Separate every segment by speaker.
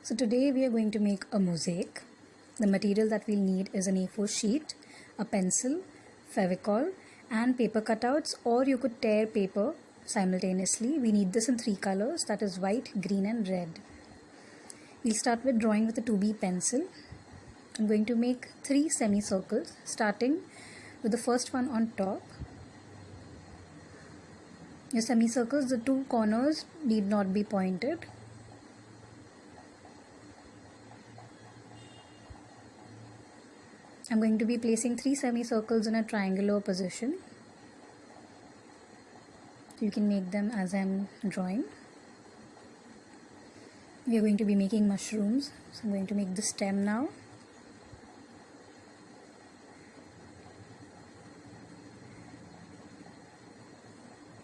Speaker 1: So today we are going to make a mosaic. The material that we'll need is an A4 sheet, a pencil, Fevicol and paper cutouts, or you could tear paper simultaneously. We need this in 3 colors, that is white, green and red. We'll start with drawing with a 2B pencil. I'm going to make 3 semicircles, starting with the first one on top. Your semicircles, the 2 corners need not be pointed. I'm going to be placing 3 semicircles in a triangular position. You can make them as I'm drawing. We are going to be making mushrooms, so I'm going to make the stem now.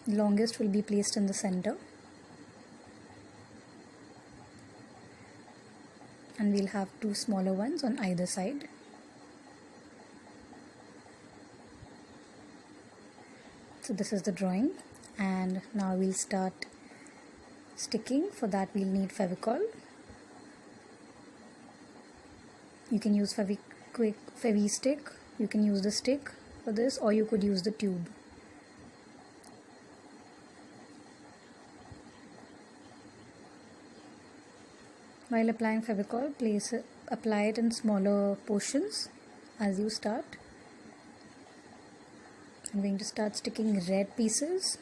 Speaker 1: The longest will be placed in the center. And we'll have 2 smaller ones on either side. So this is the drawing, and now we'll start sticking. For that we'll need Fevicol. You can use Fevi stick, you can use the stick for this, or you could use the tube. While applying Fevicol, apply it in smaller portions as you start. I'm going to start sticking red pieces.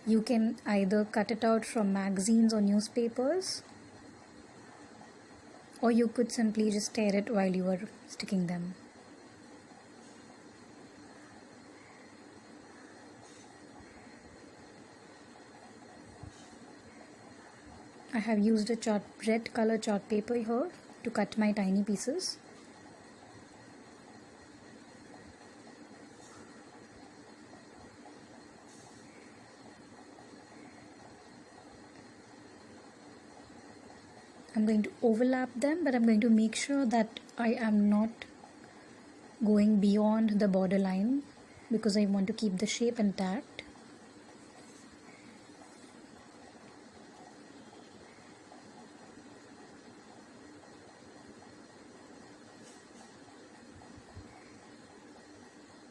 Speaker 1: You can either cut it out from magazines or newspapers, or you could simply just tear it while you are sticking them. I have used a red color chart paper here to cut my tiny pieces. I'm going to overlap them, but I'm going to make sure that I am not going beyond the border line because I want to keep the shape intact.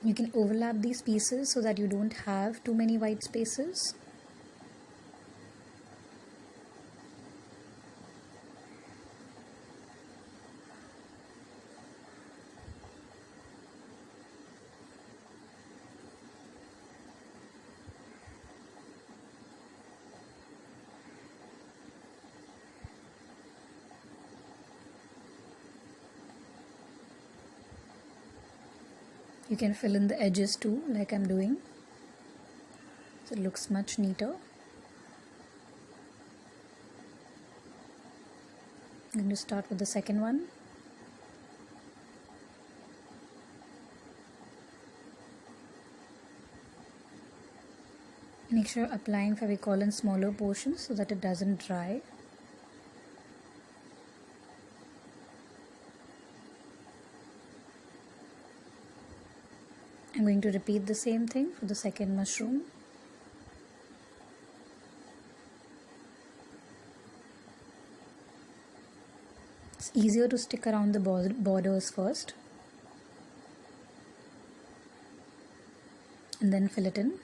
Speaker 1: You can overlap these pieces so that you don't have too many white spaces. You can fill in the edges too, like I'm doing, so it looks much neater. I'm going to start with the second one. Make sure applying Fevicol in smaller portions so that it doesn't dry. I'm going to repeat the same thing for the second mushroom. It's easier to stick around the borders first and then fill it in.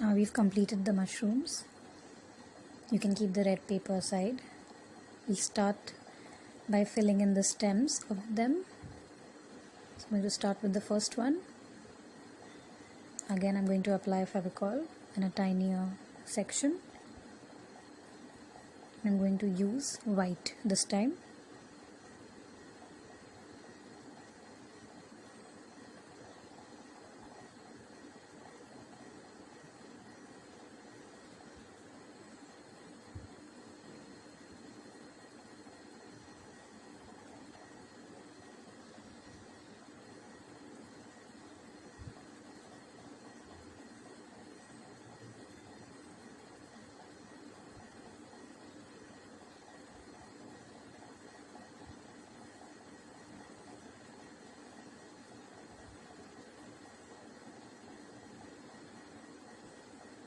Speaker 1: Now we've completed the mushrooms. You can keep the red paper aside. We'll start by filling in the stems of them. So I'm going to start with the first one. Again, I'm going to apply Fevicol in a tinier section. I'm going to use white this time.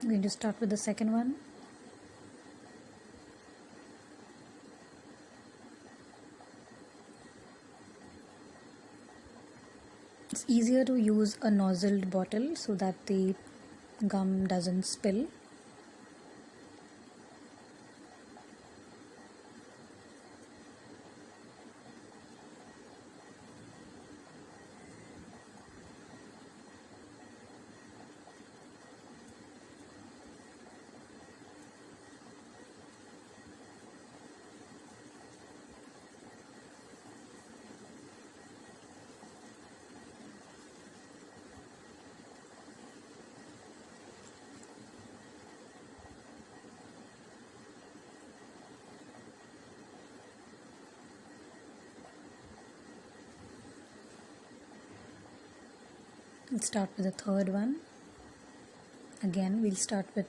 Speaker 1: I'm going to start with the second one. It's easier to use a nozzled bottle so that the gum doesn't spill. Let's start with the third one. Again, we'll start with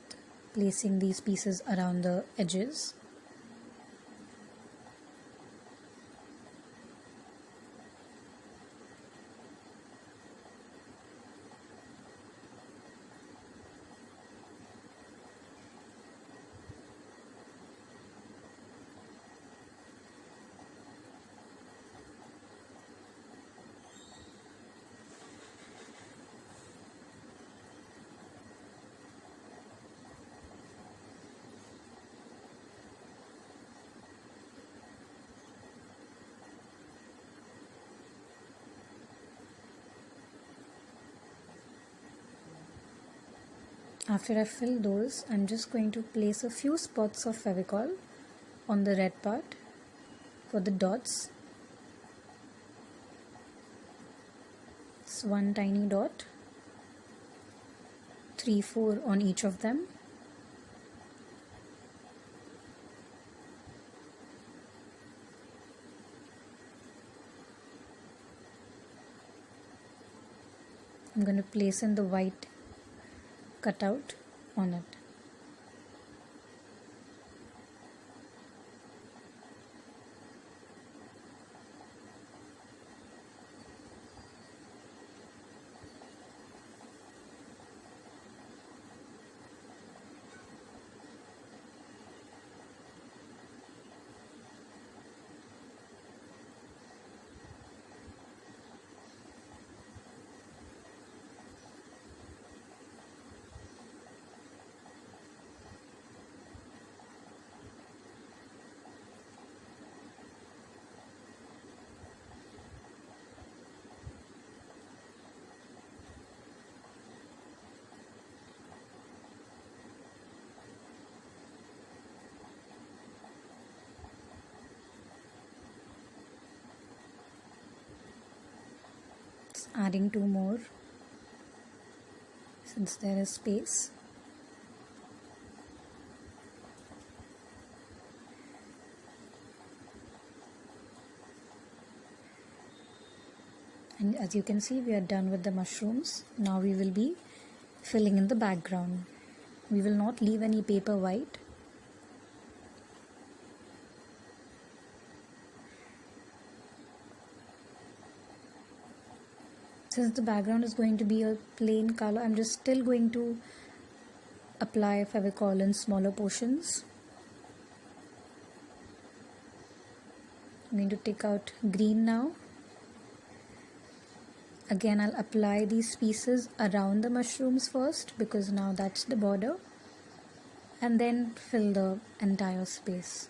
Speaker 1: placing these pieces around the edges. After I fill those, I'm just going to place a few spots of Fevicol on the red part for the dots. It's one tiny dot, 3-4 on each of them. I'm going to place in the white cutout on it. Adding 2 more since there is space. And as you can see, we are done with the mushrooms. Now we will be filling in the background. We will not leave any paper white. Since the background is going to be a plain color, I'm just still going to apply Fevicol in smaller portions. I'm going to take out green now. Again, I'll apply these pieces around the mushrooms first because now that's the border, and then fill the entire space.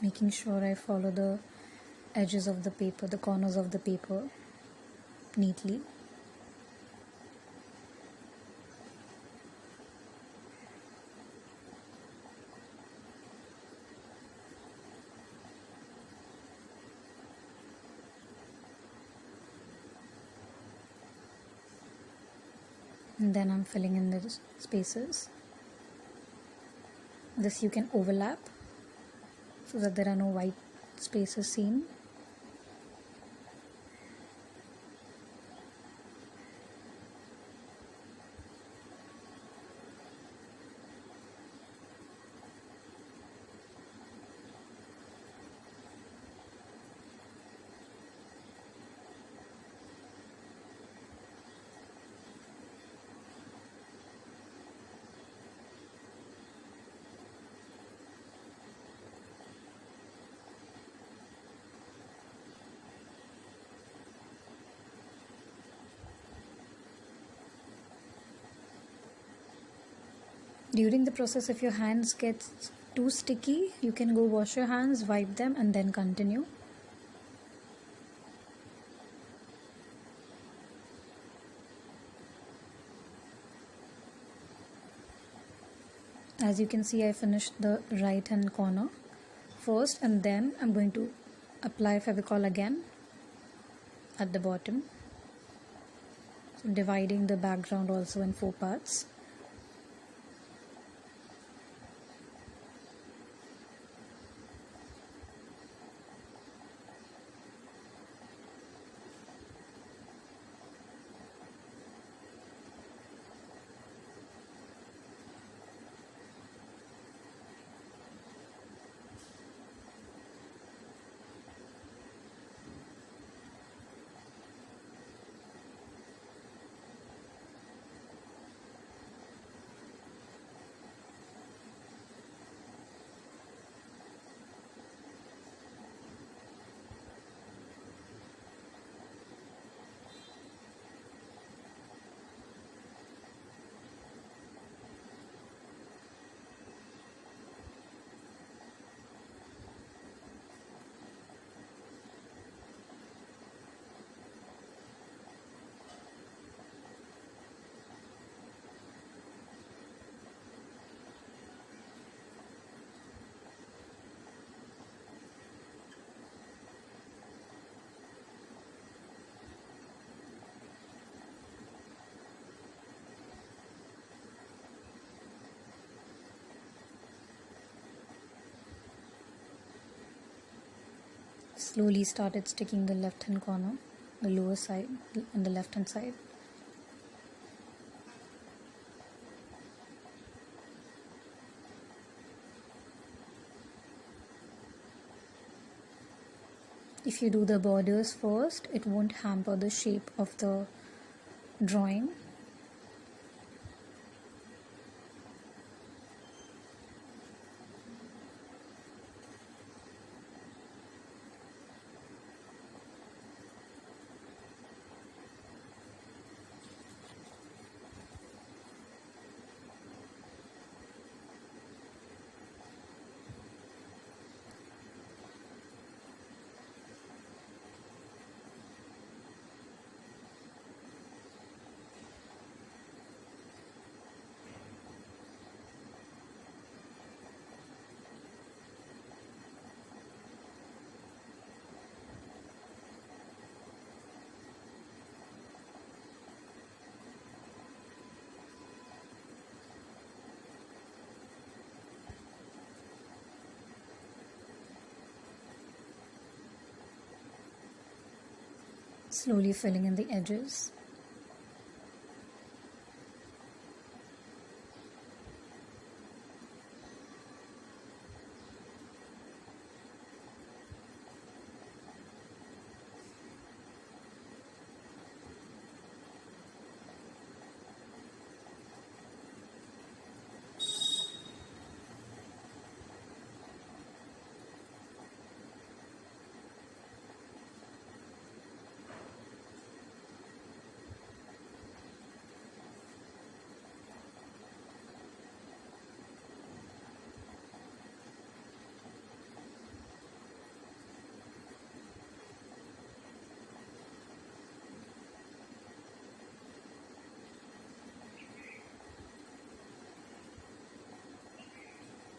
Speaker 1: Making sure I follow the edges of the paper, the corners of the paper neatly. And then I'm filling in the spaces. This you can overlap so that there are no white spaces seen. During the process, if your hands get too sticky, you can go wash your hands, wipe them, and then continue. As you can see, I finished the right hand corner first, and then I'm going to apply Fevicol again at the bottom. So dividing the background also in 4 parts. Slowly started sticking the left hand corner, the lower side and the left hand side. If you do the borders first, it won't hamper the shape of the drawing. Slowly filling in the edges.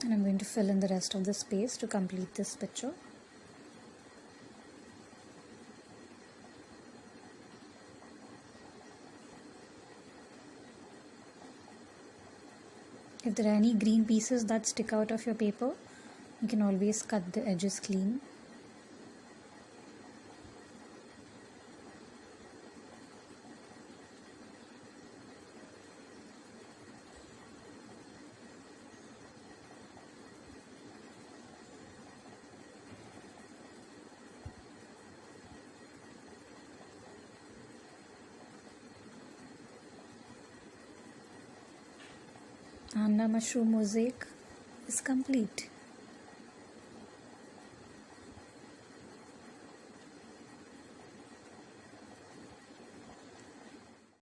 Speaker 1: And I'm going to fill in the rest of the space to complete this picture. If If there are any green pieces that stick out of your paper, you can always cut the edges clean. And our mushroom mosaic is complete.